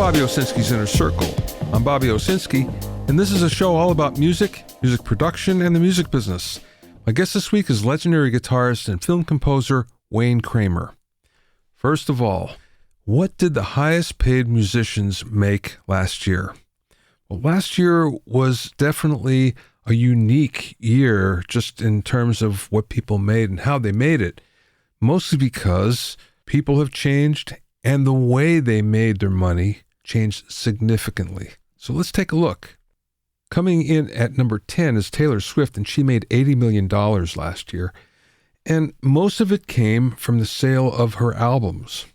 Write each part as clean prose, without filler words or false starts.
Bobby Owsinski's Inner Circle. I'm Bobby Owsinski, and this is a show all about music, music production, and the music business. My guest this week is legendary guitarist and film composer Wayne Kramer. First of all, what did the highest paid musicians make last year? Well, last year was definitely a unique year just in terms of what people made and how they made it, mostly because people have changed and the way they made their money changed significantly. So let's take a look. Coming in at number 10 is Taylor Swift, and she made $80 million last year. And most of it came from the sale of her albums.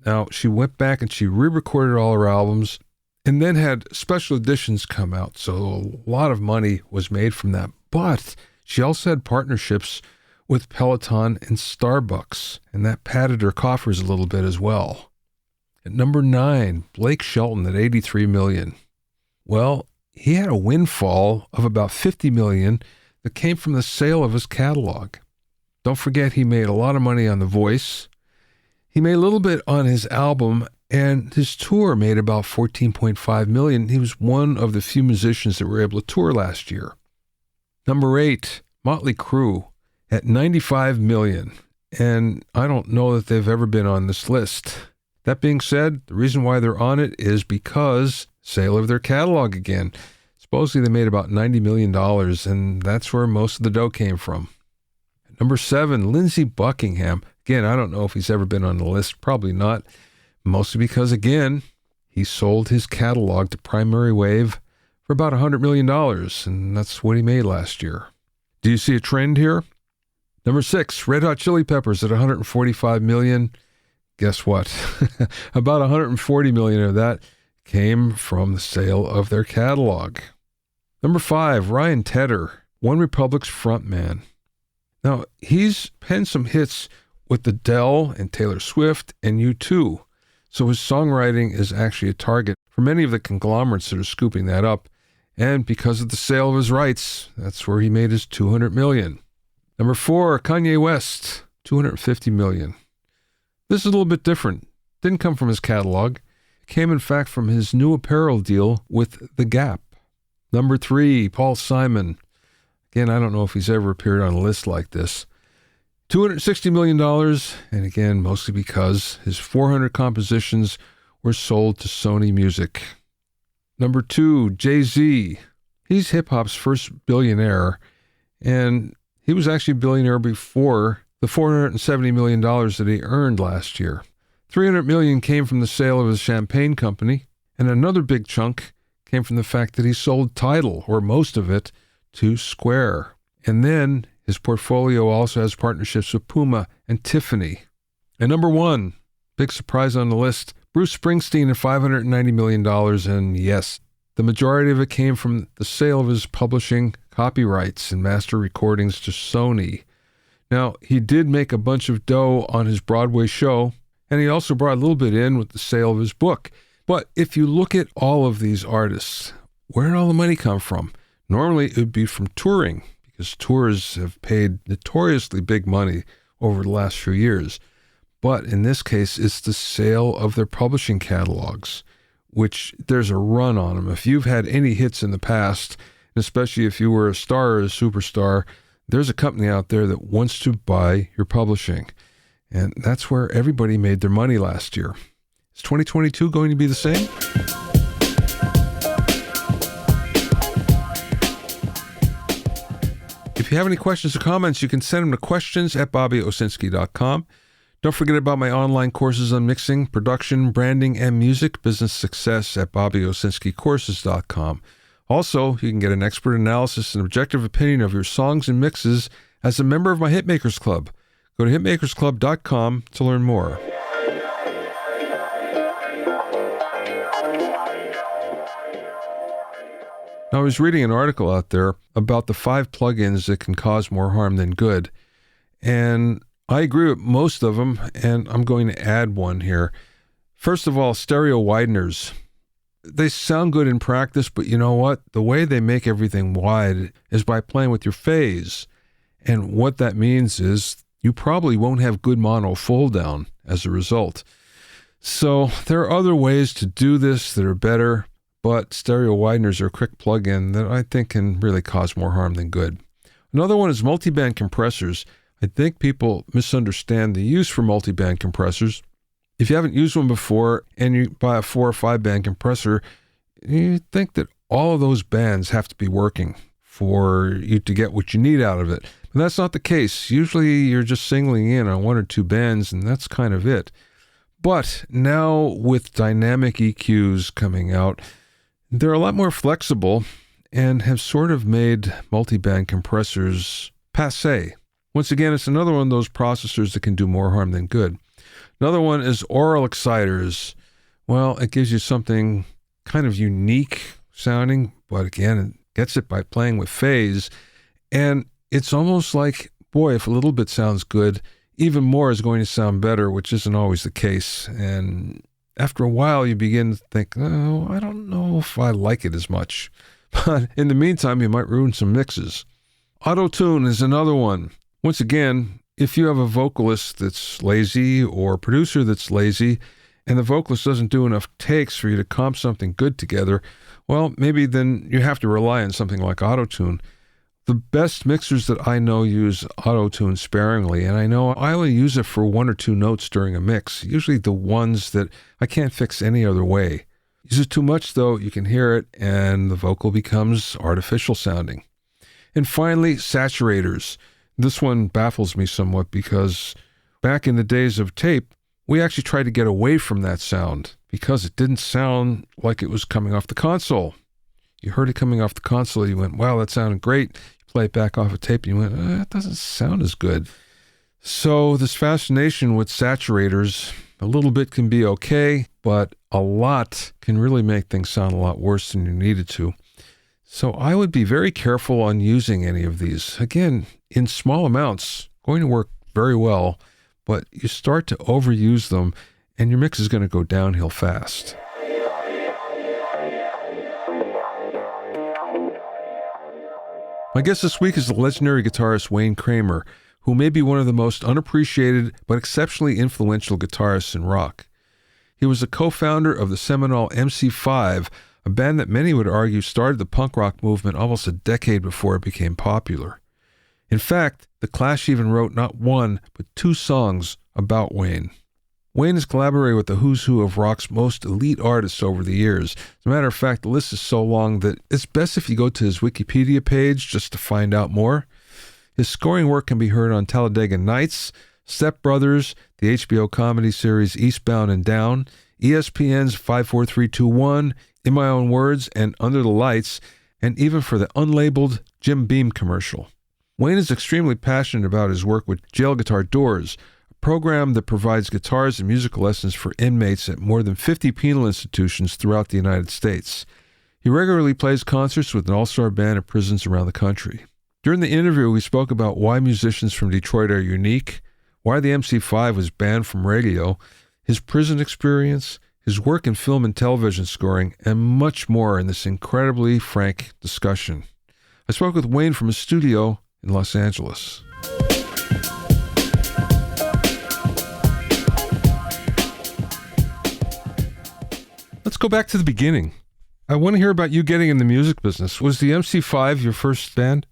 Now, she went back and she re-recorded all her albums and then had special editions come out. So a lot of money was made from that. But she also had partnerships with Peloton and Starbucks, and that padded her coffers a little bit as well. At number 9, Blake Shelton at $83 million. Well, he had a windfall of about $50 million that came from the sale of his catalog. Don't forget, he made a lot of money on The Voice. He made a little bit on his album, and his tour made about $14.5 million. He was one of the few musicians that were able to tour last year. Number 8, Motley Crue at $95 million. And I don't know that they've ever been on this list. That being said, the reason why they're on it is because sale of their catalog again. Supposedly they made about $90 million, and that's where most of the dough came from. Number 7, Lindsey Buckingham. Again, I don't know if he's ever been on the list. Probably not. Mostly because, again, he sold his catalog to Primary Wave for about $100 million, and that's what he made last year. Do you see a trend here? Number 6, Red Hot Chili Peppers at $145 million. Guess what? About $140 million of that came from the sale of their catalog. Number 5, Ryan Tedder, One Republic's frontman. Now, he's penned some hits with Adele and Taylor Swift and U2. So his songwriting is actually a target for many of the conglomerates that are scooping that up. And because of the sale of his rights, that's where he made his $200 million. Number 4, Kanye West, $250 million. This is a little bit different. Didn't come from his catalog. It came, in fact, from his new apparel deal with The Gap. Number 3, Paul Simon. Again, I don't know if he's ever appeared on a list like this. $260 million, and again, mostly because his 400 compositions were sold to Sony Music. Number 2, Jay-Z. He's hip-hop's first billionaire, and he was actually a billionaire before the $470 million that he earned last year. $300 million came from the sale of his champagne company, and another big chunk came from the fact that he sold Tidal, or most of it, to Square. And then his portfolio also has partnerships with Puma and Tiffany. And number 1, big surprise on the list, Bruce Springsteen at $590 million. And yes, the majority of it came from the sale of his publishing copyrights and master recordings to Sony. Now, he did make a bunch of dough on his Broadway show, and he also brought a little bit in with the sale of his book. But if you look at all of these artists, where did all the money come from? Normally, it would be from touring, because tours have paid notoriously big money over the last few years. But in this case, it's the sale of their publishing catalogs, which there's a run on them. If you've had any hits in the past, especially if you were a star or a superstar, there's a company out there that wants to buy your publishing. And that's where everybody made their money last year. Is 2022 going to be the same? If you have any questions or comments, you can send them to questions@bobbyowsinski.com. Don't forget about my online courses on mixing, production, branding, and music business success at bobbyowsinskicourses.com. Also, you can get an expert analysis and objective opinion of your songs and mixes as a member of my Hitmakers Club. Go to hitmakersclub.com to learn more. Now, I was reading an article out there about the 5 plugins that can cause more harm than good. And I agree with most of them, and I'm going to add one here. First of all, stereo wideners. They sound good in practice, but you know what? The way they make everything wide is by playing with your phase. And what that means is you probably won't have good mono fold down as a result. So there are other ways to do this that are better, but stereo wideners are a quick plug-in that I think can really cause more harm than good. Another one is multiband compressors. I think people misunderstand the use for multiband compressors. If you haven't used one before and you buy a 4 or 5 band compressor, you think that all of those bands have to be working for you to get what you need out of it. But that's not the case. Usually you're just singling in on 1 or 2 bands, and that's kind of it. But now with dynamic EQs coming out, they're a lot more flexible and have sort of made multiband compressors passé. Once again, it's another one of those processors that can do more harm than good. Another one is aural exciters. Well, it gives you something kind of unique sounding, but again, it gets it by playing with phase. And it's almost like, boy, if a little bit sounds good, even more is going to sound better, which isn't always the case. And after a while, you begin to think, oh, I don't know if I like it as much. But in the meantime, you might ruin some mixes. Auto-tune is another one. Once again, if you have a vocalist that's lazy or a producer that's lazy and the vocalist doesn't do enough takes for you to comp something good together, well, maybe then you have to rely on something like auto-tune. The best mixers that I know use auto-tune sparingly, and I know I only use it for 1 or 2 notes during a mix, usually the ones that I can't fix any other way. Use it too much, though, you can hear it, and the vocal becomes artificial sounding. And finally, saturators. This one baffles me somewhat because back in the days of tape, we actually tried to get away from that sound because it didn't sound like it was coming off the console. You heard it coming off the console, you went, wow, that sounded great. You play it back off a tape, and you went, it doesn't sound as good. So this fascination with saturators, a little bit can be okay, but a lot can really make things sound a lot worse than you needed to. So I would be very careful on using any of these. Again, in small amounts, going to work very well, but you start to overuse them, and your mix is going to go downhill fast. My guest this week is the legendary guitarist Wayne Kramer, who may be one of the most unappreciated but exceptionally influential guitarists in rock. He was a co-founder of the seminal MC5, a band that many would argue started the punk rock movement almost a decade before it became popular. In fact, The Clash even wrote not 1, but 2 songs about Wayne. Wayne has collaborated with the who's who of rock's most elite artists over the years. As a matter of fact, the list is so long that it's best if you go to his Wikipedia page just to find out more. His scoring work can be heard on Talladega Nights, Step Brothers, the HBO comedy series Eastbound Down, ESPN's 54321, In My Own Words, and Under the Lights, and even for the Unlabeled Jim Beam commercial. Wayne is extremely passionate about his work with Jail Guitar Doors, a program that provides guitars and musical lessons for inmates at more than 50 penal institutions throughout the United States. He regularly plays concerts with an all-star band at prisons around the country. During the interview, we spoke about why musicians from Detroit are unique, why the MC5 was banned from radio, his prison experience, his work in film and television scoring, and much more in this incredibly frank discussion. I spoke with Wayne from his studio in Los Angeles. Let's go back to the beginning. I want to hear about you getting in the music business. Was the MC5 your first band?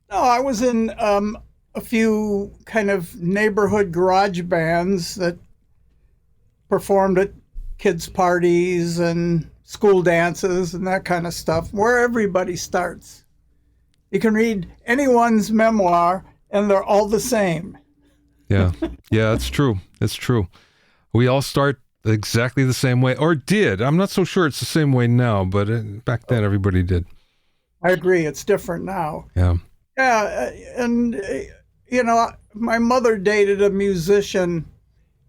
No, I was in a few kind of neighborhood garage bands that performed at kids' parties and school dances and that kind of stuff, where everybody starts. You can read anyone's memoir, and they're all the same. Yeah, that's true. That's true. We all start exactly the same way, or did. I'm not so sure it's the same way now, but back then everybody did. I agree. It's different now. Yeah. Yeah, and, my mother dated a musician,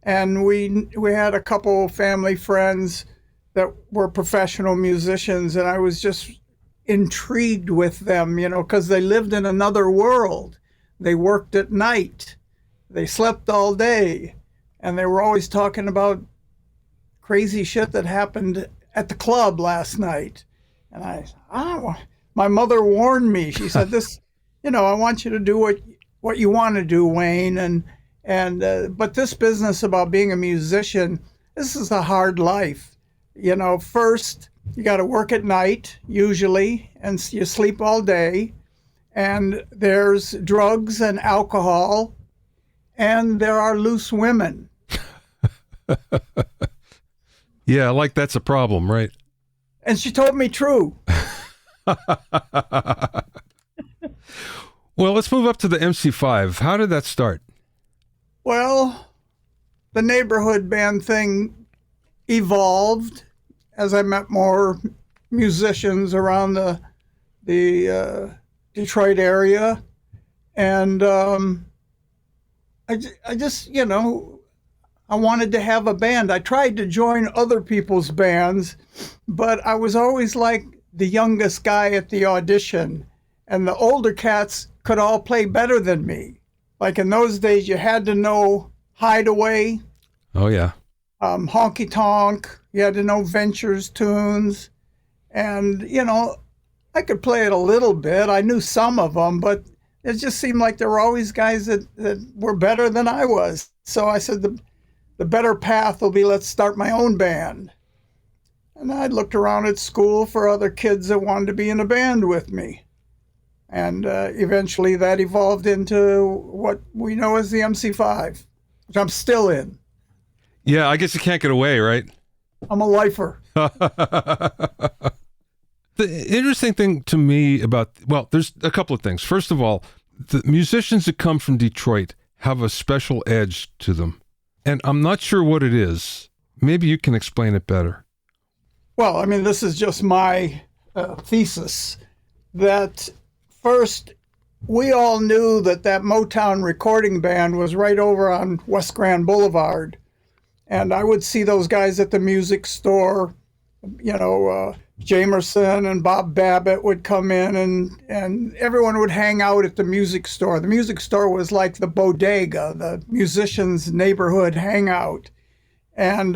and we had a couple family friends that were professional musicians, and I was just intrigued with them, because they lived in another world. They worked at night. They slept all day, and they were always talking about crazy shit that happened at the club last night. And my mother warned me. She said, I want you to do what you want to do, Wayne. But this business about being a musician, this is a hard life. First, you got to work at night, usually, and you sleep all day. And there's drugs and alcohol, and there are loose women. Yeah, like that's a problem, right? And she told me true. Well, let's move up to the MC5. How did that start? Well, the neighborhood band thing evolved as I met more musicians around the Detroit area. And I just, I wanted to have a band. I tried to join other people's bands, but I was always like the youngest guy at the audition. And the older cats could all play better than me. Like in those days, you had to know Hideaway. Oh, yeah. Honky Tonk. You had to know Ventures tunes. And, I could play it a little bit. I knew some of them, but it just seemed like there were always guys that were better than I was. So I said, the better path will be, let's start my own band. And I looked around at school for other kids that wanted to be in a band with me. And eventually that evolved into what we know as the MC5, which I'm still in. Yeah, I guess you can't get away, right? I'm a lifer. The interesting thing to me there's a couple of things. First of all, the musicians that come from Detroit have a special edge to them. And I'm not sure what it is. Maybe you can explain it better. Well, this is just my thesis, that first, we all knew that Motown recording band was right over on West Grand Boulevard. And I would see those guys at the music store, Jamerson and Bob Babbitt would come in, and everyone would hang out at the music store. The music store was like the bodega, the musicians' neighborhood hangout. And,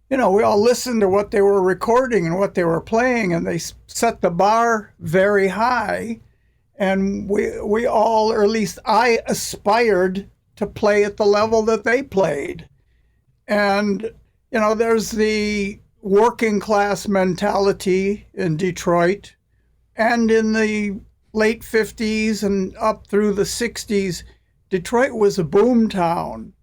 we all listened to what they were recording and what they were playing, and they set the bar very high. And we all, or at least I, aspired to play at the level that they played. And, there's the working class mentality in Detroit. And in the late 50s and up through the 60s, Detroit was a boom town.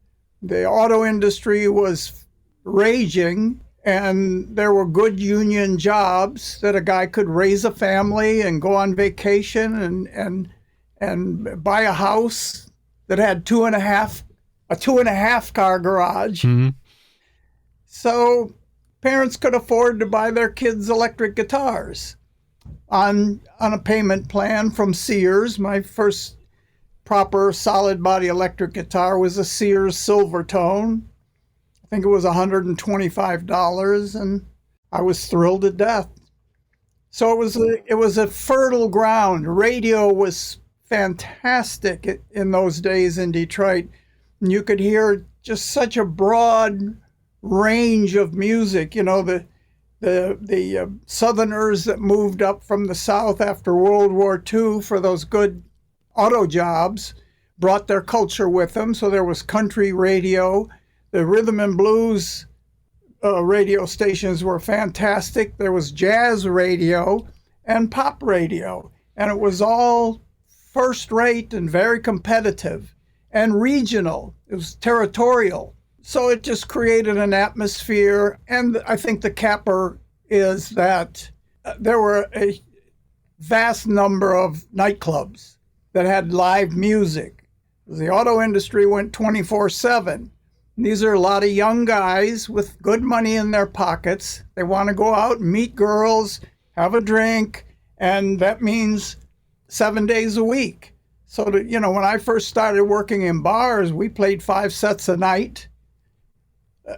The auto industry was raging, and there were good union jobs that a guy could raise a family and go on vacation and buy a house that had a two and a half car garage. Mm-hmm. So parents could afford to buy their kids electric guitars on a payment plan from Sears. My first proper solid body electric guitar was a Sears Silvertone. I think it was $125, and I was thrilled to death. So it was a fertile ground. Radio was fantastic in those days in Detroit. And you could hear just such a broad range of music. The Southerners that moved up from the South after World War II for those good auto jobs brought their culture with them. So there was country radio. The rhythm and blues radio stations were fantastic. There was jazz radio and pop radio. And it was all first rate and very competitive and regional. It was territorial. So it just created an atmosphere. And I think the capper is that there were a vast number of nightclubs that had live music. The auto industry went 24/7. These are a lot of young guys with good money in their pockets. They want to go out and meet girls, have a drink, and that means 7 days a week. So, when I first started working in bars, we played 5 sets a night,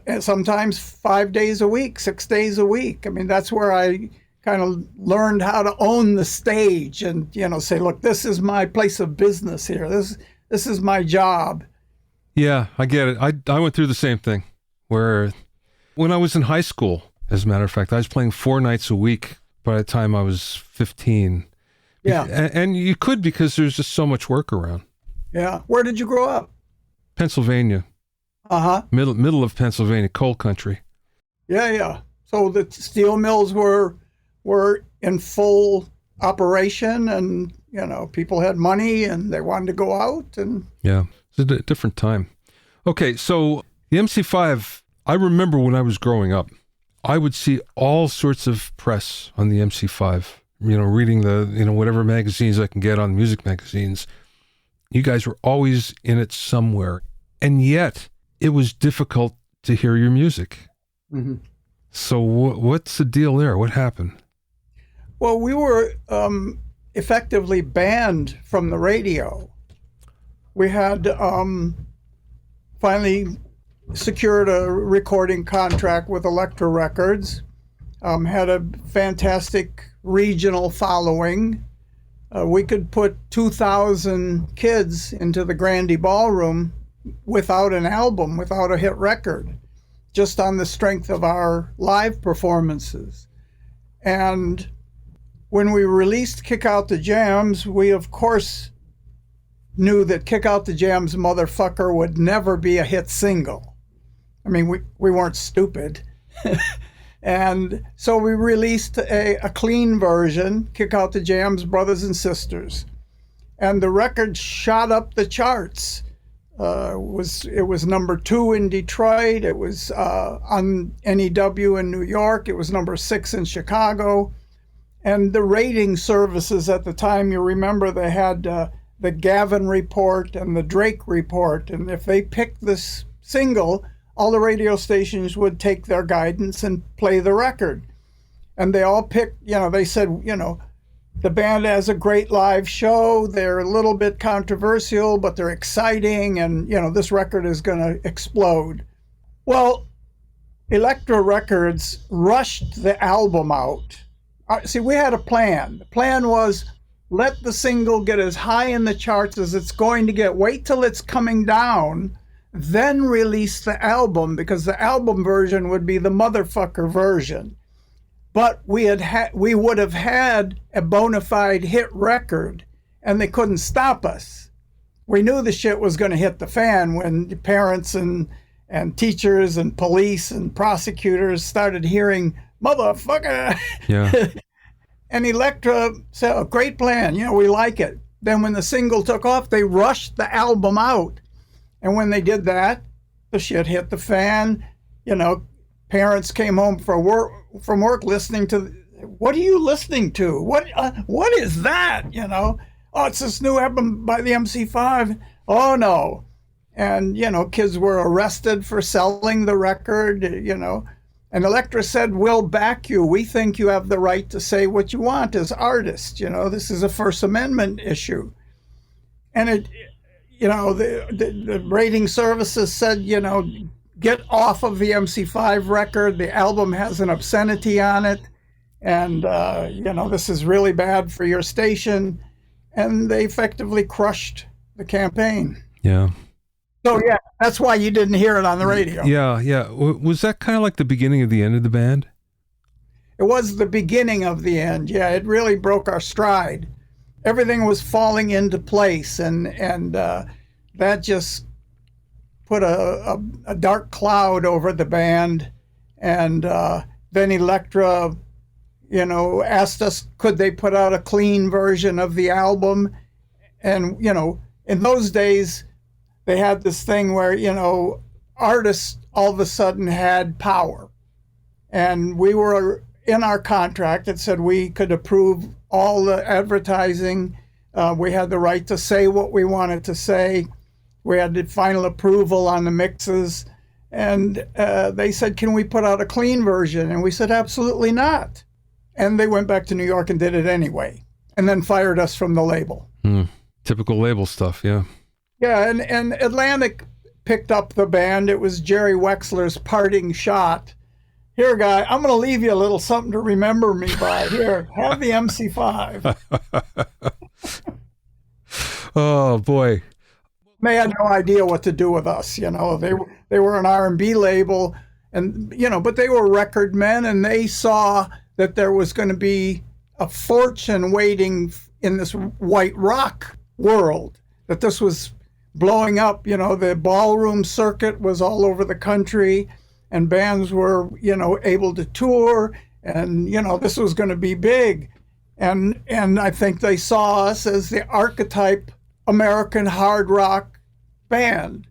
and sometimes 5 days a week, 6 days a week. That's where I kind of learned how to own the stage and, say, look, this is my place of business here. This is my job. Yeah, I get it. I went through the same thing where when I was in high school, as a matter of fact, I was playing 4 nights a week by the time I was 15. Yeah. And you could because there's just so much work around. Yeah. Where did you grow up? Pennsylvania. Uh-huh. Middle of Pennsylvania, coal country. Yeah, yeah. So the steel mills were in full operation, and people had money and they wanted to go out. And yeah, it's a different time. Okay, so the MC5, I remember when I was growing up, I would see all sorts of press on the MC5, reading the, whatever magazines I can get on music magazines. You guys were always in it somewhere. And yet it was difficult to hear your music. Mm-hmm. So what's the deal there? What happened? Well, we were effectively banned from the radio. We had finally secured a recording contract with Elektra Records, had a fantastic regional following. We could put 2,000 kids into the Grandy Ballroom without an album, without a hit record, just on the strength of our live performances. And when we released Kick Out the Jams, we of course knew that Kick Out the Jams Motherfucker would never be a hit single. I mean, we weren't stupid. And so we released a clean version, Kick Out the Jams Brothers and Sisters. And the record shot up the charts. It was number 2 in Detroit. It was on NEW in New York. It was number 6 in Chicago. And the rating services at the time, you remember, they had the Gavin Report and the Drake Report. And if they picked this single, all the radio stations would take their guidance and play the record. And they all picked, they said, the band has a great live show. They're a little bit controversial, but they're exciting. And, this record is going to explode. Well, Elektra Records rushed the album out. See, we had a plan. The plan was let the single get as high in the charts as it's going to get. Wait till it's coming down, then release the album, because the album version would be the motherfucker version. But we would have had a bona fide hit record, and they couldn't stop us. We knew the shit was going to hit the fan when parents and teachers and police and prosecutors started hearing motherfucker. Yeah. And Elektra said, "Oh, great plan. We like it." Then when the single took off, they rushed the album out. And when they did that, the shit hit the fan. Parents came home from work listening to, "What are you listening to? What is that?" "Oh, it's this new album by the MC5. "Oh, no." And, kids were arrested for selling the record, And Elektra said, "We'll back you. We think you have the right to say what you want as artists. This is a First Amendment issue." And the rating services said, get off of the MC5 record. The album has an obscenity on it. And, this is really bad for your station. And they effectively crushed the campaign. Yeah. So, yeah, that's why you didn't hear it on the radio. Yeah, yeah. Was that kind of like the beginning of the end of the band? It was the beginning of the end. Yeah, it really broke our stride. Everything was falling into place, and that just put a dark cloud over the band. And then Elektra, asked us, could they put out a clean version of the album? And, in those days, they had this thing where, artists all of a sudden had power. And we were in our contract. It said we could approve all the advertising. We had the right to say what we wanted to say. We had the final approval on the mixes. And they said, "Can we put out a clean version?" And we said, "Absolutely not." And they went back to New York and did it anyway, and then fired us from the label. Typical label stuff, yeah. Yeah, and Atlantic picked up the band. It was Jerry Wexler's parting shot. "Here, guy, I'm going to leave you a little something to remember me by. Here, have the MC5. Oh, boy. They had no idea what to do with us, They were an R&B label, and, but they were record men, and they saw that there was going to be a fortune waiting in this white rock world, that this was blowing up. The ballroom circuit was all over the country, and bands were, able to tour, and, this was going to be big. And I think they saw us as the archetype American hard rock band,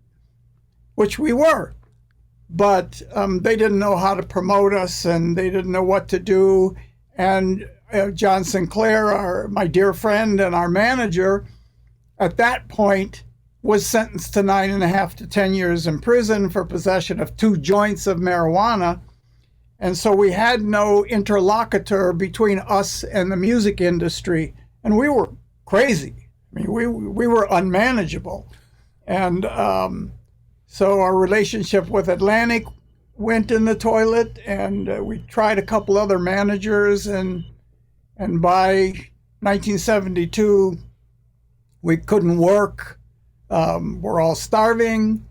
which we were. But they didn't know how to promote us, and they didn't know what to do. And John Sinclair, my dear friend and our manager, at that point was sentenced to 9.5 to 10 years in prison for possession of 2 joints of marijuana. And so we had no interlocutor between us and the music industry. And we were crazy. I mean, we were unmanageable. And so our relationship with Atlantic went in the toilet, and we tried a couple other managers. And by 1972, we couldn't work. We're all starving.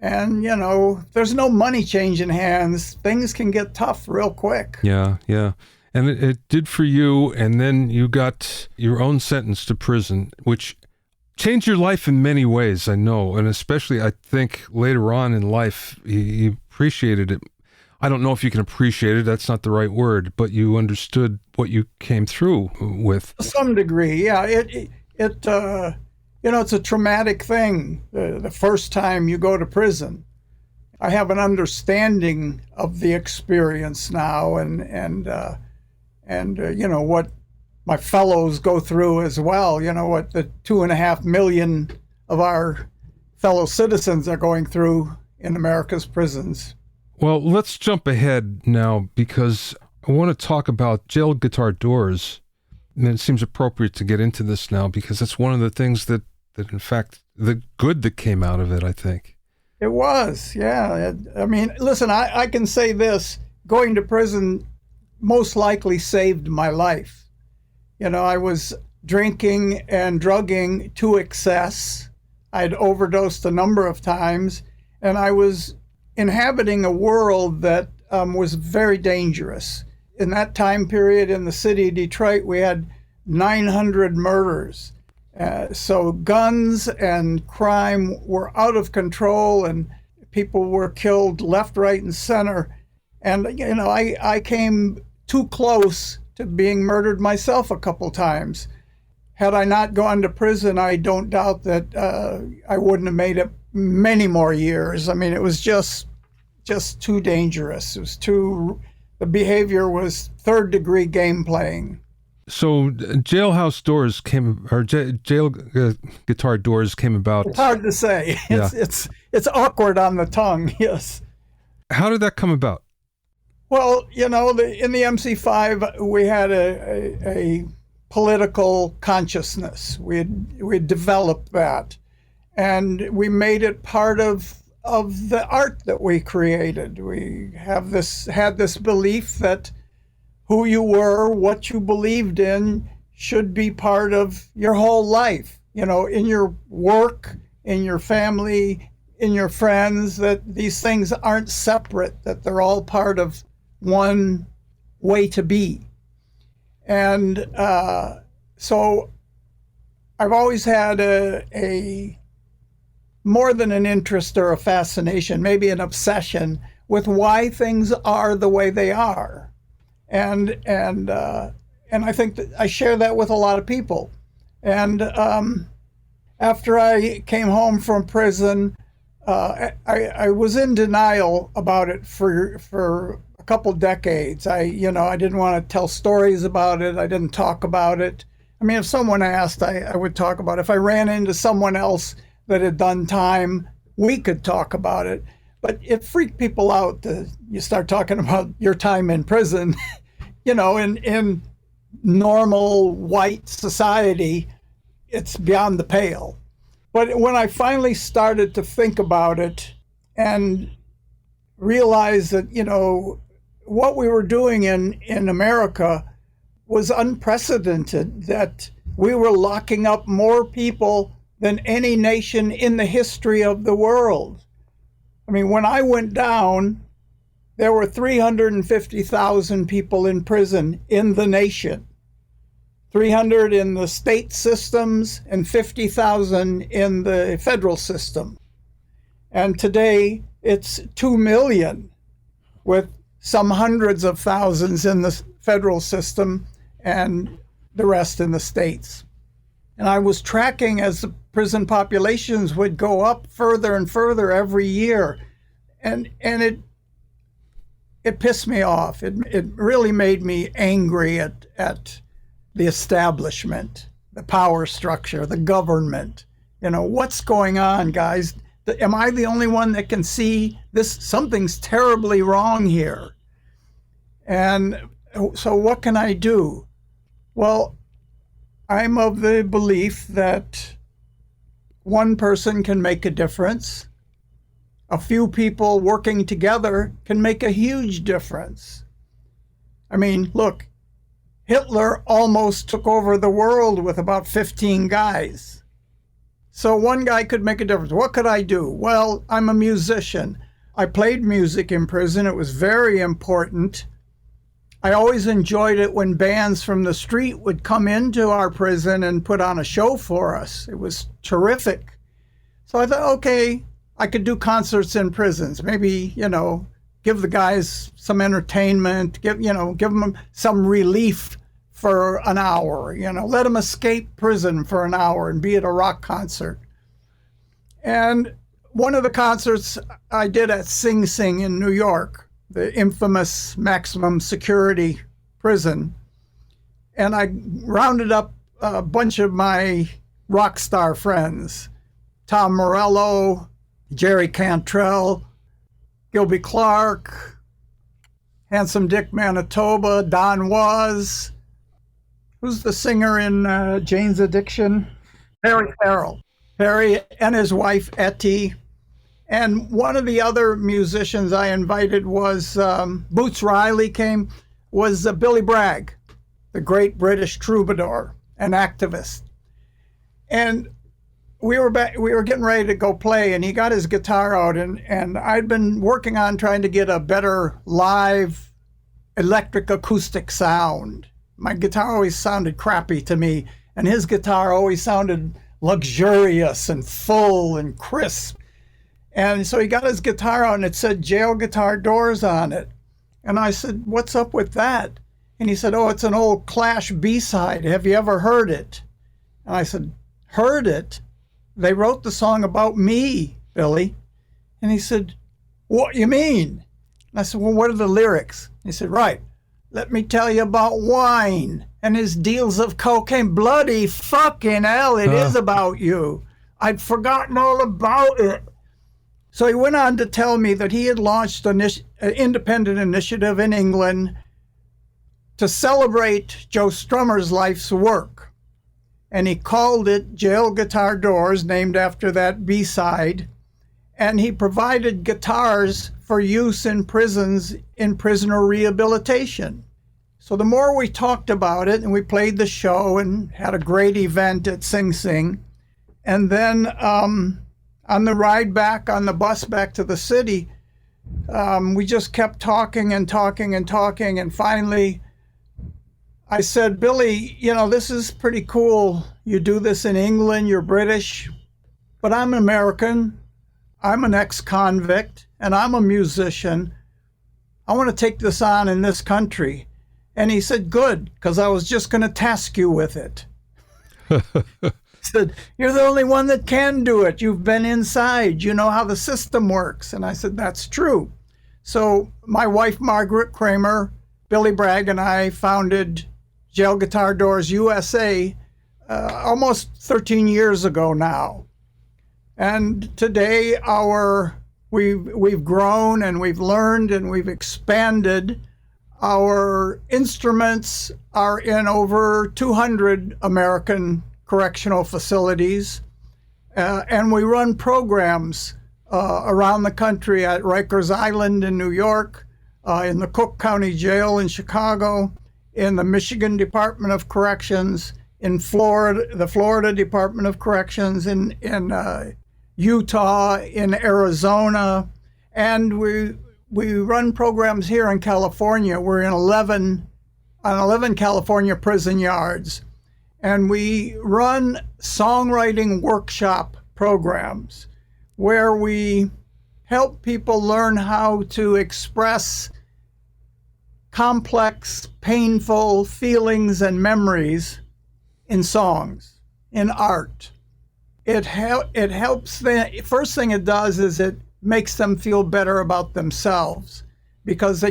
And, there's no money changing hands. Things can get tough real quick. Yeah. And it did for you, and then you got your own sentence to prison, which changed your life in many ways, I know. And especially, I think, later on in life, you appreciated it. I don't know if you can appreciate it. That's not the right word, but you understood what you came through with. To some degree, yeah. It's a traumatic thing, the first time you go to prison. I have an understanding of the experience now, and what my fellows go through as well. What the 2.5 million of our fellow citizens are going through in America's prisons. Well, let's jump ahead now, because I want to talk about jail guitar doors. And it seems appropriate to get into this now, because it's one of the things that in fact, the good that came out of it, I think. It was, yeah. I mean, listen, I can say this. Going to prison most likely saved my life. I was drinking and drugging to excess. I'd overdosed a number of times, and I was inhabiting a world that was very dangerous. In that time period in the city of Detroit, we had 900 murders. So guns and crime were out of control, and people were killed left, right, and center. And, I came too close to being murdered myself a couple times. Had I not gone to prison, I don't doubt that I wouldn't have made it many more years. I mean, it was just too dangerous. The behavior was third-degree game playing. So jailhouse doors jail guitar doors came about. It's hard to say. It's awkward on the tongue. Yes. How did that come about? Well, in the MC5, we had a political consciousness. We had developed that, and we made it part of the art that we created. We had this belief that who you were, what you believed in, should be part of your whole life. In your work, in your family, in your friends, that these things aren't separate, that they're all part of one way to be. And so I've always had a more than an interest or a fascination, maybe an obsession with why things are the way they are. And I think that I share that with a lot of people. And after I came home from prison, I was in denial about it for a couple decades. I didn't want to tell stories about it. I didn't talk about it. I mean, if someone asked, I would talk about it. If I ran into someone else that had done time, we could talk about it. But it freaked people out that you start talking about your time in prison. In normal white society, it's beyond the pale. But when I finally started to think about it and realize that, what we were doing in America was unprecedented, that we were locking up more people than any nation in the history of the world. I mean, when I went down, there were 350,000 people in prison in the nation. 300 in the state systems and 50,000 in the federal system. And today it's 2 million, with some hundreds of thousands in the federal system and the rest in the states. And I was tracking as the prison populations would go up further and further every year. And it pissed me off. It really made me angry at the establishment, the power structure, the government. What's going on, guys? Am I the only one that can see this? Something's terribly wrong here. And so what can I do? Well, I'm of the belief that one person can make a difference. A few people working together can make a huge difference. I mean, look, Hitler almost took over the world with about 15 guys. So one guy could make a difference. What could I do? Well, I'm a musician. I played music in prison. It was very important. I always enjoyed it when bands from the street would come into our prison and put on a show for us. It was terrific. So I thought, okay, I could do concerts in prisons. Maybe, give the guys some entertainment, give them some relief for an hour, let them escape prison for an hour and be at a rock concert. And one of the concerts I did at Sing Sing in New York, the infamous maximum security prison. And I rounded up a bunch of my rock star friends, Tom Morello, Jerry Cantrell, Gilby Clarke, Handsome Dick Manitoba, Don Was. Who's the singer in Jane's Addiction? Perry Farrell. Perry and his wife, Etty. And one of the other musicians I invited was, Boots Riley was Billy Bragg, the great British troubadour and activist. And we were getting ready to go play, and he got his guitar out, and I'd been working on trying to get a better live electric acoustic sound. My guitar always sounded crappy to me, and his guitar always sounded luxurious and full and crisp. And so he got his guitar out, and it said Jail Guitar Doors on it. And I said, what's up with that? And he said, oh, it's an old Clash B-side. Have you ever heard it? And I said, heard it? They wrote the song about me, Billy. And he said, what you mean? And I said, well, what are the lyrics? He said, right. Let me tell you about wine and his deals of cocaine. Bloody fucking hell, it is about you. I'd forgotten all about it. So he went on to tell me that he had launched an independent initiative in England to celebrate Joe Strummer's life's work. And he called it Jail Guitar Doors, named after that B-side. And he provided guitars for use in prisons in prisoner rehabilitation. So the more we talked about it, and we played the show and had a great event at Sing Sing, and then on the ride back, on the bus back to the city, we just kept talking and talking and talking, and finally I said, Billy, this is pretty cool. You do this in England, you're British, but I'm American. I'm an ex-convict, and I'm a musician. I want to take this on in this country. And he said, good, because I was just going to task you with it. He said, you're the only one that can do it. You've been inside. You know how the system works. And I said, that's true. So my wife, Margaret Kramer, Billy Bragg, and I founded Jail Guitar Doors USA almost 13 years ago now. And today we've grown and we've learned and we've expanded. Our instruments are in over 200 American correctional facilities, and we run programs around the country at Rikers Island in New York, in the Cook County Jail in Chicago, in the Michigan Department of Corrections, in Florida, the Florida Department of Corrections, in Utah, in Arizona, and we run programs here in California. We're in 11 California prison yards. and we run songwriting workshop programs where we help people learn how to express complex, painful feelings and memories in songs, in art. It helps them. First thing it does is it makes them feel better about themselves, because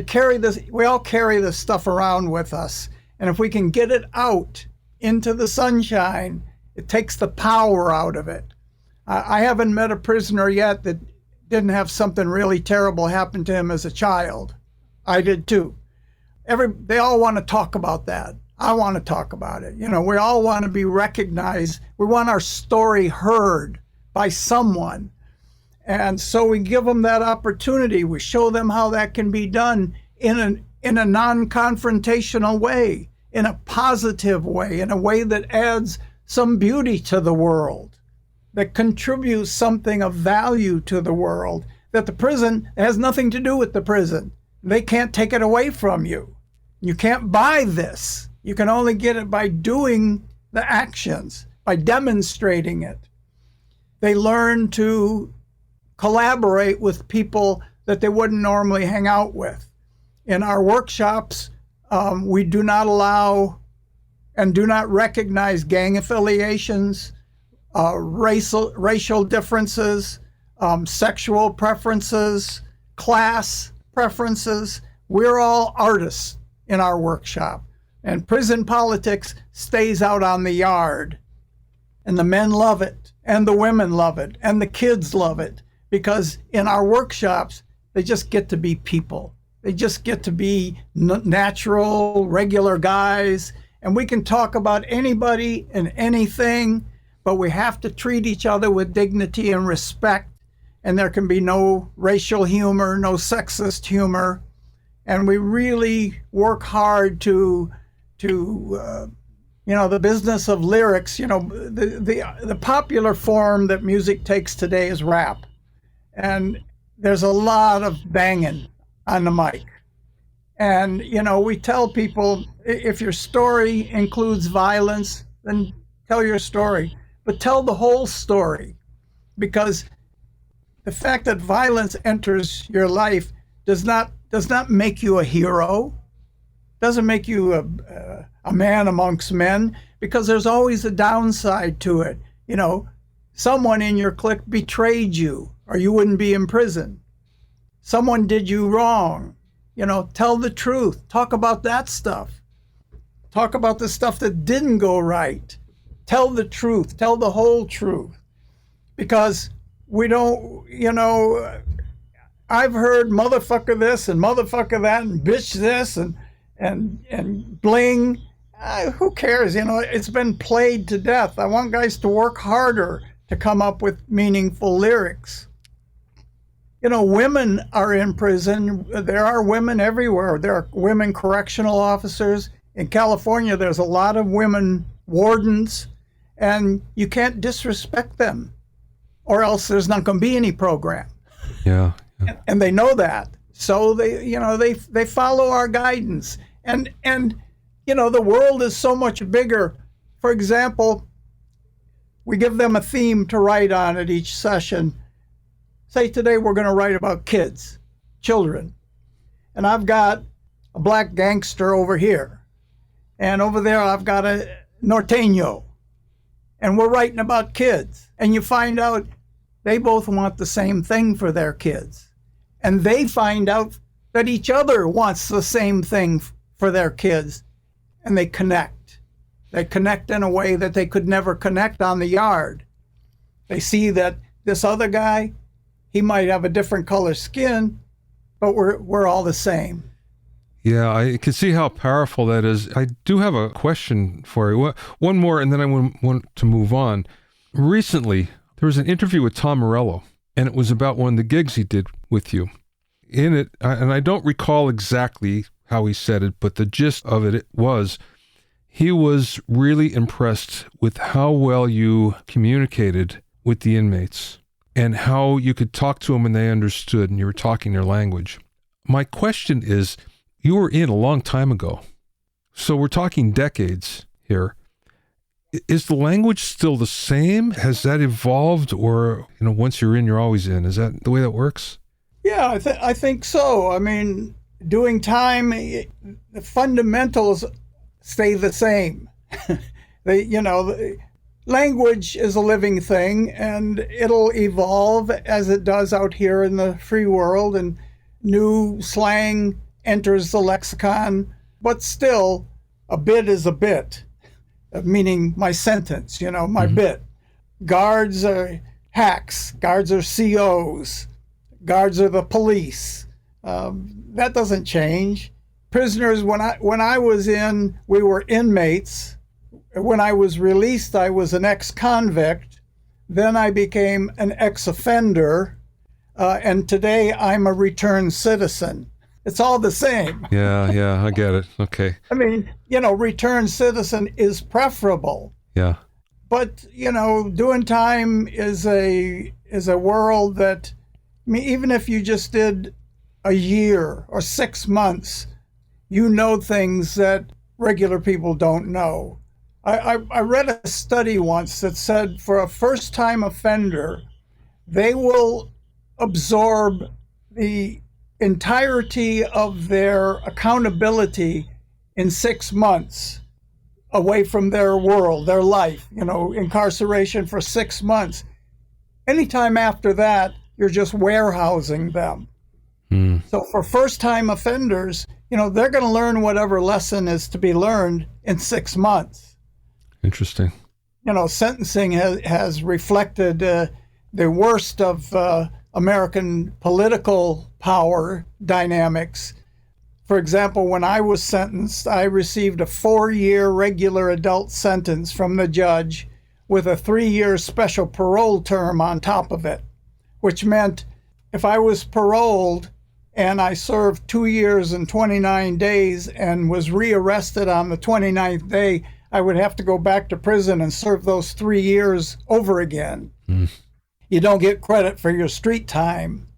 we all carry this stuff around with us. And if we can get it out into the sunshine, it takes the power out of it. I haven't met a prisoner yet that didn't have something really terrible happen to him as a child. I did too. They all want to talk about that. I want to talk about it. We all want to be recognized. We want our story heard by someone. And so we give them that opportunity. We show them how that can be done in a non-confrontational way, in a positive way, in a way that adds some beauty to the world, that contributes something of value to the world, that the prison has nothing to do with the prison. They can't take it away from you. You can't buy this. You can only get it by doing the actions, by demonstrating it. They learn to collaborate with people that they wouldn't normally hang out with. In our workshops, we do not allow and do not recognize gang affiliations, racial differences, sexual preferences, class preferences. We're all artists in our workshop. And prison politics stays out on the yard. And the men love it, and the women love it, and the kids love it, because in our workshops, they just get to be people. They just get to be natural, regular guys, and we can talk about anybody and anything, but we have to treat each other with dignity and respect, and there can be no racial humor, no sexist humor, and we really work hard to the business of lyrics. The popular form that music takes today is rap, and there's a lot of banging on the mic. And, we tell people, if your story includes violence, then tell your story, but tell the whole story, because the fact that violence enters your life does not make you a hero, doesn't make you a man amongst men, because there's always a downside to it. Someone in your clique betrayed you, or you wouldn't be in prison. Someone did you wrong. Tell the truth. Talk about that stuff. Talk about the stuff that didn't go right. Tell the truth. Tell the whole truth. Because we don't, I've heard motherfucker this and motherfucker that and bitch this and bling. Who cares? It's been played to death. I want guys to work harder to come up with meaningful lyrics. Women are in prison. There are women everywhere. There are women correctional officers. In California, there's a lot of women wardens, and you can't disrespect them, or else there's not going to be any program. Yeah. And they know that. So they follow our guidance. And the world is so much bigger. For example, we give them a theme to write on at each session. Say today we're going to write about kids, children. And I've got a black gangster over here. And over there I've got a norteño. And we're writing about kids. And you find out they both want the same thing for their kids. And they find out that each other wants the same thing for their kids. And they connect. They connect in a way that they could never connect on the yard. They see that this other guy, he might have a different color skin, but we're all the same. Yeah, I can see how powerful that is. I do have a question for you. One more, and then I want to move on. Recently, there was an interview with Tom Morello, and it was about one of the gigs he did with you. In it, and I don't recall exactly how he said it, but the gist of it was he was really impressed with how well you communicated with the inmates and how you could talk to them and they understood and you were talking their language. My question is, you were in a long time ago, so we're talking decades here. Is the language still the same? Has that evolved, or once you're in, you're always in? Is that the way that works? Yeah, I think so. I mean, doing time, the fundamentals stay the same. Language is a living thing, and it'll evolve as it does out here in the free world, and new slang enters the lexicon. But still, a bit is a bit, meaning my sentence, my bit. Guards are hacks. Guards are COs. Guards are the police. That doesn't change. Prisoners, when I was in, we were inmates. When I was released, I was an ex-convict. Then I became an ex-offender. And today I'm a returned citizen. It's all the same. Yeah, I get it. Okay. I mean, returned citizen is preferable. Yeah. But, doing time is a world that, even if you just did a year or 6 months, things that regular people don't know. I read a study once that said for a first-time offender, they will absorb the entirety of their accountability in 6 months away from their world, their life, incarceration for 6 months. Anytime after that, you're just warehousing them. So for first-time offenders, they're going to learn whatever lesson is to be learned in 6 months. Interesting. Sentencing has reflected the worst of American political power dynamics. For example, when I was sentenced, I received a 4-year regular adult sentence from the judge with a 3-year special parole term on top of it, which meant if I was paroled and I served 2 years and 29 days and was rearrested on the 29th day, I would have to go back to prison and serve those 3 years over again. You don't get credit for your street time.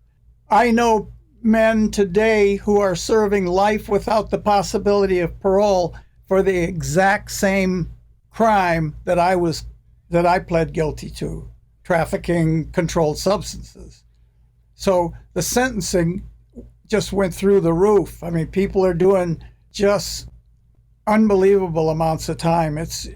I know men today who are serving life without the possibility of parole for the exact same crime that I pled guilty to, trafficking controlled substances. So the sentencing just went through the roof. I mean, people are doing just unbelievable amounts of time. It's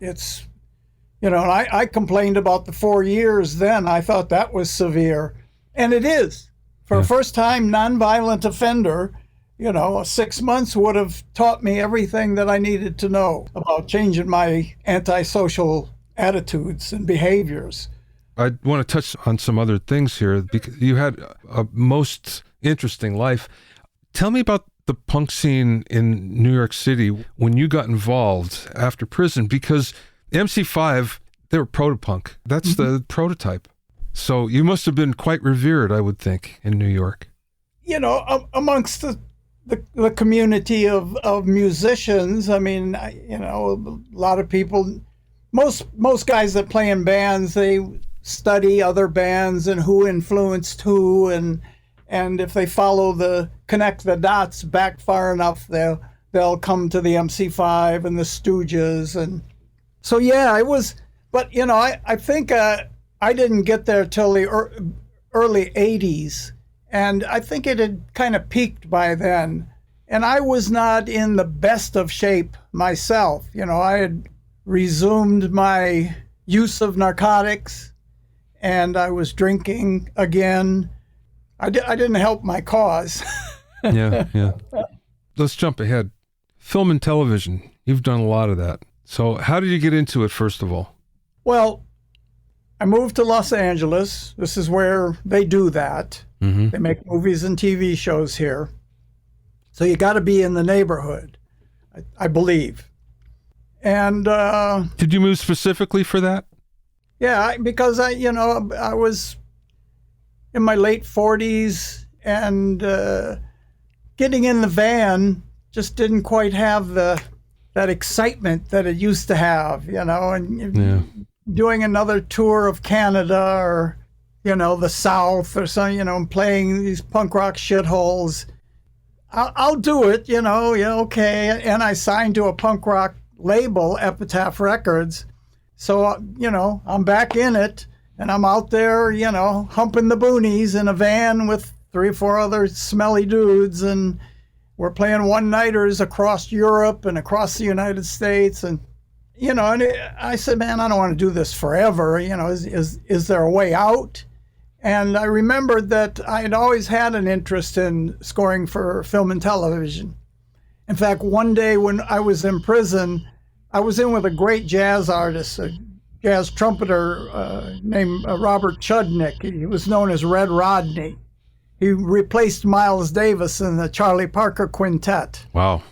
and I complained about the 4 years then. I thought that was severe. And it is. For a first-time nonviolent offender, 6 months would have taught me everything that I needed to know about changing my antisocial attitudes and behaviors. I want to touch on some other things here because you had a most interesting life. Tell me about the punk scene in New York City when you got involved after prison, because MC5, they were proto-punk. That's the prototype. So you must have been quite revered, I would think, in New York. Amongst the community of musicians, I mean, a lot of people, most guys that play in bands, they study other bands and who influenced who, and if they connect the dots back far enough, they'll come to the MC5 and the Stooges. And so, yeah, it was, but, I think I didn't get there till the early 80s, and I think it had kind of peaked by then. And I was not in the best of shape myself. I had resumed my use of narcotics, and I was drinking again. I didn't help my cause. Yeah. Let's jump ahead. Film and television, you've done a lot of that. So how did you get into it, first of all? Well, I moved to Los Angeles. This is where they do that. Mm-hmm. They make movies and TV shows here. So you got to be in the neighborhood, I believe. And did you move specifically for that? Yeah, because I was in my late 40s, and getting in the van just didn't quite have that excitement that it used to have, and doing another tour of Canada or, the South or something, playing these punk rock shitholes. I'll do it, okay. And I signed to a punk rock label, Epitaph Records, So, I'm back in it, and I'm out there, humping the boonies in a van with 3 or 4 other smelly dudes, and we're playing one-nighters across Europe and across the United States. And, and I said, man, I don't want to do this forever. Is there a way out? And I remembered that I had always had an interest in scoring for film and television. In fact, one day when I was in prison, I was in with a great jazz artist, a jazz trumpeter named Robert Chudnik. He was known as Red Rodney. He replaced Miles Davis in the Charlie Parker Quintet. Wow.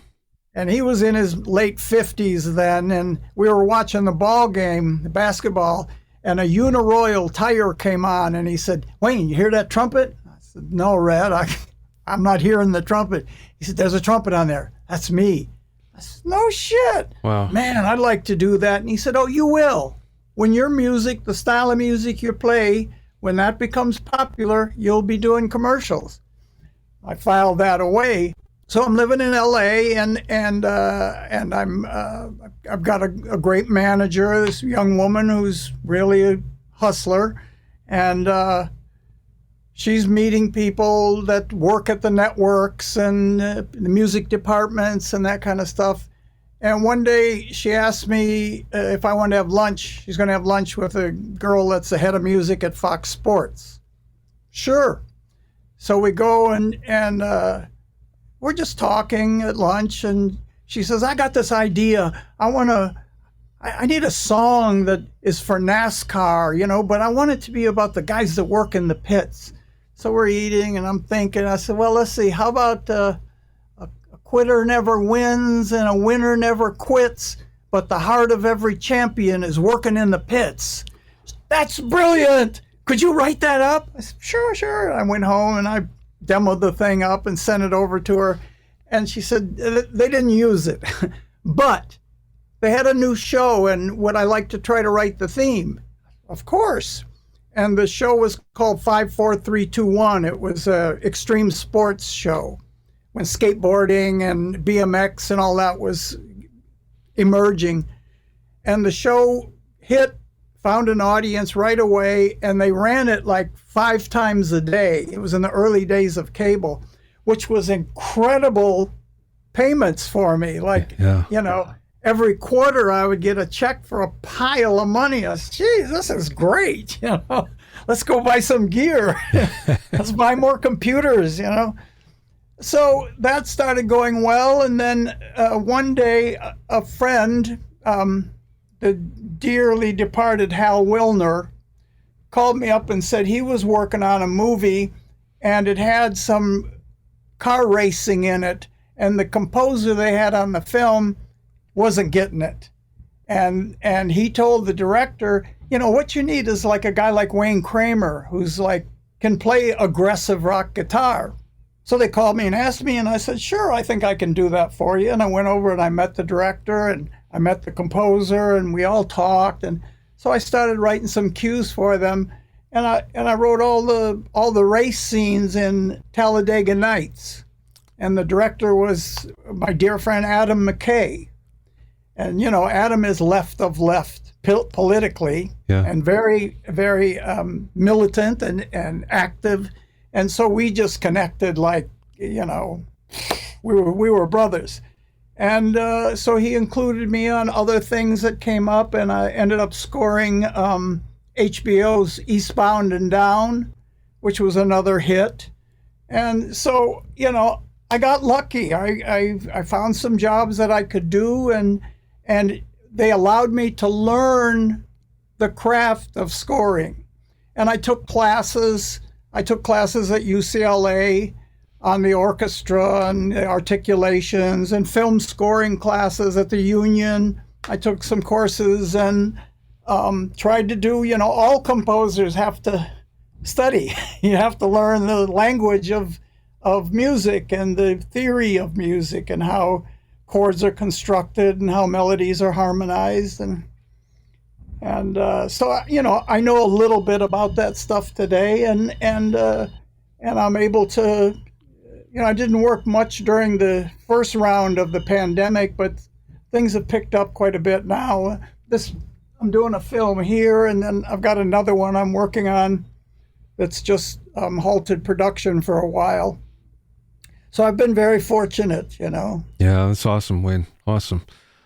And he was in his late 50s then, and we were watching the ball game, the basketball, and a Uniroyal tire came on, and he said, Wayne, you hear that trumpet? I said, no, Red, I'm not hearing the trumpet. He said, there's a trumpet on there. That's me. I said, no shit. Wow. Man, I'd like to do that. And he said, oh, you will. When your music, the style of music you play, when that becomes popular, you'll be doing commercials. I filed that away. So I'm living in LA, and I've got a great manager, this young woman who's really a hustler, and she's meeting people that work at the networks and the music departments and that kind of stuff. And one day she asked me if I wanted to have lunch. She's going to have lunch with a girl that's the head of music at Fox Sports. Sure. So we go and we're just talking at lunch, and she says, I got this idea. I need a song that is for NASCAR, but I want it to be about the guys that work in the pits. So we're eating, and I'm thinking, I said, well, let's see, how about a quitter never wins and a winner never quits, but the heart of every champion is working in the pits. That's brilliant. Could you write that up? I said, sure. I went home and I demoed the thing up and sent it over to her. And she said they didn't use it, but they had a new show, and would I like to try to write the theme? Of course. And the show was called 54321. It was an extreme sports show when skateboarding and BMX and all that was emerging. And the show hit, found an audience right away, and they ran it like 5 times a day. It was in the early days of cable, which was incredible payments for me. Every quarter I would get a check for a pile of money. I said, geez, this is great. Let's go buy some gear. Let's buy more computers, So that started going well. And then one day a friend, the dearly departed Hal Wilner, called me up and said he was working on a movie and it had some car racing in it, and the composer they had on the film wasn't getting it. And he told the director, what you need is like a guy like Wayne Kramer, who's can play aggressive rock guitar. So they called me and asked me, and I said, sure, I think I can do that for you. And I went over and I met the director and I met the composer, and we all talked. And so I started writing some cues for them. And I wrote all the race scenes in Talladega Nights. And the director was my dear friend Adam McKay. And, Adam is left of left politically, and very, very militant and active. And so we just connected we were brothers. And so he included me on other things that came up, and I ended up scoring HBO's Eastbound and Down, which was another hit. And so, I got lucky. I found some jobs that I could do, and they allowed me to learn the craft of scoring. And I took classes. I took classes at UCLA on the orchestra and the articulations, and film scoring classes at the Union. I took some courses and tried to do, all composers have to study. You have to learn the language of music and the theory of music and how chords are constructed and how melodies are harmonized. And so, I know a little bit about that stuff today, and I'm able to, I didn't work much during the first round of the pandemic, but things have picked up quite a bit now. This I'm doing a film here, and then I've got another one I'm working on that's just halted production for a while. So I've been very fortunate, you know. Yeah, that's awesome, Wayne. Awesome.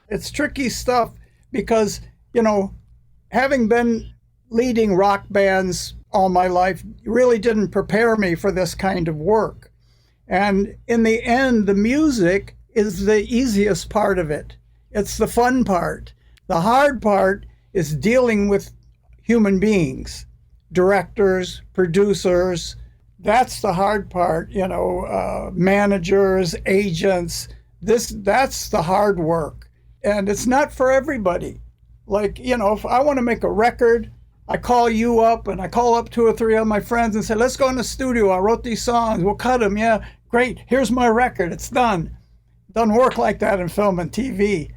It's tricky stuff because, you know, having been leading rock bands all my life really didn't prepare me for this kind of work. And in the end, the music is the easiest part of it. It's the fun part. The hard part is dealing with human beings, directors, producers. That's the hard part, you know, managers, agents. That's the hard work. And it's not for everybody. Like, you know, if I want to make a record, I call you up and I call up 2 or 3 of my friends and say, let's go in the studio. I wrote these songs. We'll cut them. Yeah, great. Here's my record. It's done. It doesn't work like that in film and TV.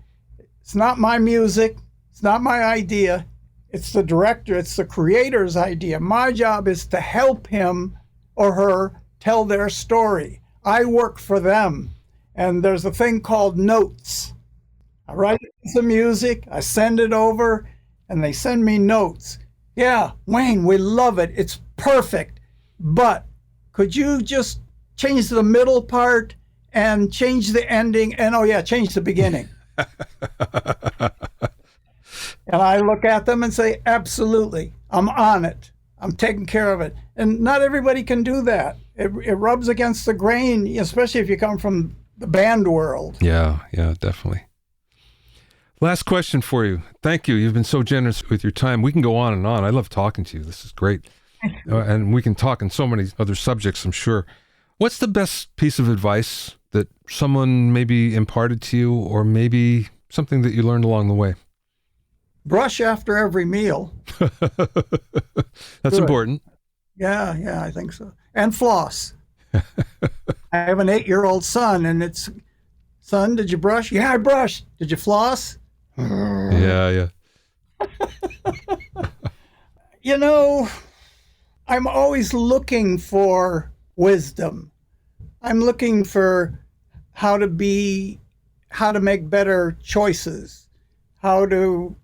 It's not my music. It's not my idea. It's the director. It's the creator's idea. My job is to help him or her tell their story. I work for them. And there's a thing called notes. I write some music, I send it over, and they send me notes. Yeah, Wayne, we love it. It's perfect. But could you just change the middle part and change the ending? And oh yeah, change the beginning. And I look at them and say, absolutely, I'm on it. I'm taking care of it. And not everybody can do that. It rubs against the grain, especially if you come from the band world. Yeah, definitely. Last question for you. Thank you. You've been so generous with your time. We can go on and on. I love talking to you. This is great. And we can talk on so many other subjects, I'm sure. What's the best piece of advice that someone maybe imparted to you, or maybe something that you learned along the way? Brush after every meal. That's important. Yeah, I think so. And floss. I have an 8-year-old son, and it's, son, did you brush? Yeah, I brushed. Did you floss? Yeah. You know, I'm always looking for wisdom. I'm looking for how to make better choices, how to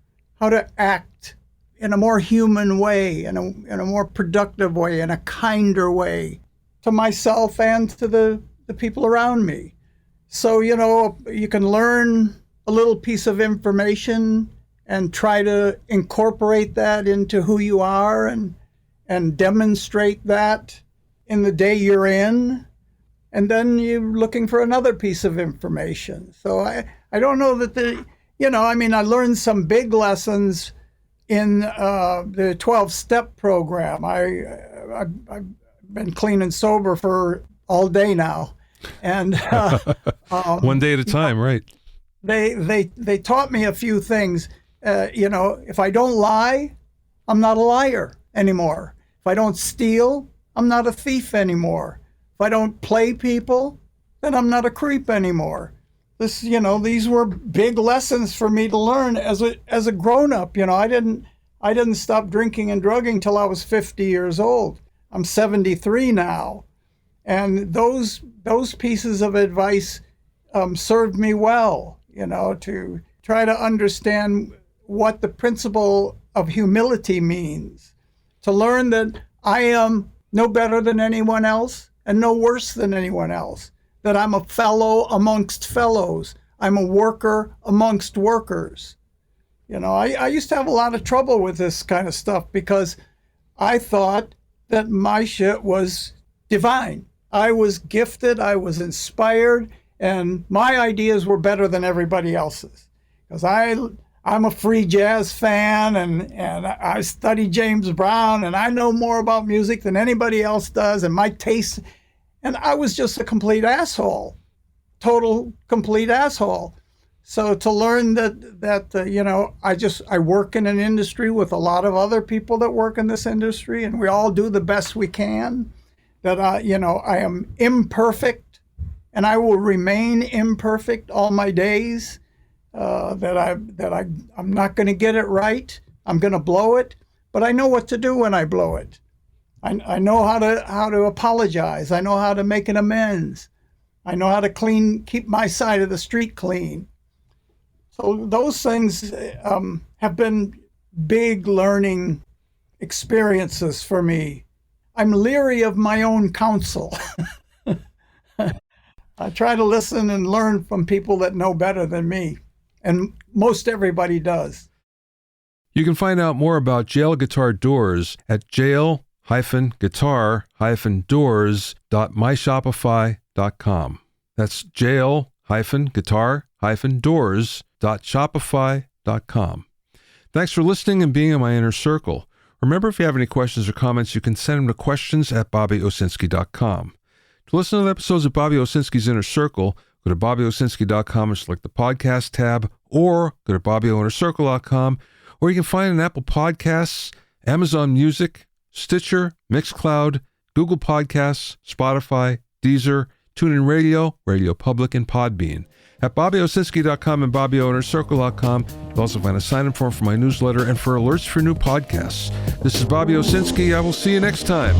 act in a more human way, in a more productive way, in a kinder way to myself and to the people around me. So, you know, you can learn a little piece of information and try to incorporate that into who you are and demonstrate that in the day you're in. And then you're looking for another piece of information. So I don't know that I learned some big lessons in the 12-step program. I've been clean and sober for all day now. And one day at a time, right? They taught me a few things. If I don't lie, I'm not a liar anymore. If I don't steal, I'm not a thief anymore. If I don't play people, then I'm not a creep anymore. These were big lessons for me to learn as a grown-up. I didn't stop drinking and drugging till I was 50 years old. I'm 73 now. And those pieces of advice served me well, to try to understand what the principle of humility means, to learn that I am no better than anyone else and no worse than anyone else, that I'm a fellow amongst fellows. I'm a worker amongst workers. I used to have a lot of trouble with this kind of stuff because I thought that my shit was divine. I was gifted, I was inspired, and my ideas were better than everybody else's. Because I'm a free jazz fan, and I study James Brown, and I know more about music than anybody else does, and my taste, and I was just a complete asshole, total complete asshole. So to learn that I work in an industry with a lot of other people that work in this industry, and we all do the best we can. That I am imperfect, and I will remain imperfect all my days. I'm not going to get it right. I'm going to blow it, but I know what to do when I blow it. I know how to apologize. I know how to make an amends. I know how to keep my side of the street clean. So those things have been big learning experiences for me. I'm leery of my own counsel. I try to listen and learn from people that know better than me, and most everybody does. You can find out more about Jail Guitar Doors at jail-guitar-doors.myshopify.com. That's jail-guitar-doors.shopify.com. Thanks for listening and being in my inner circle. Remember, if you have any questions or comments, you can send them to questions@bobbyowsinski.com. To listen to the episodes of Bobby Owsinski's Inner Circle, go to bobbyowsinski.com and select the podcast tab, or go to bobbyoinnercircle.com, or you can find it on Apple Podcasts, Amazon Music, Stitcher, Mixcloud, Google Podcasts, Spotify, Deezer, TuneIn Radio, Radio Public, and Podbean. At bobbyowsinski.com and bobbyoinnercircle.com, you'll also find a sign-in form for my newsletter and for alerts for new podcasts. This is Bobby Owsinski. I will see you next time.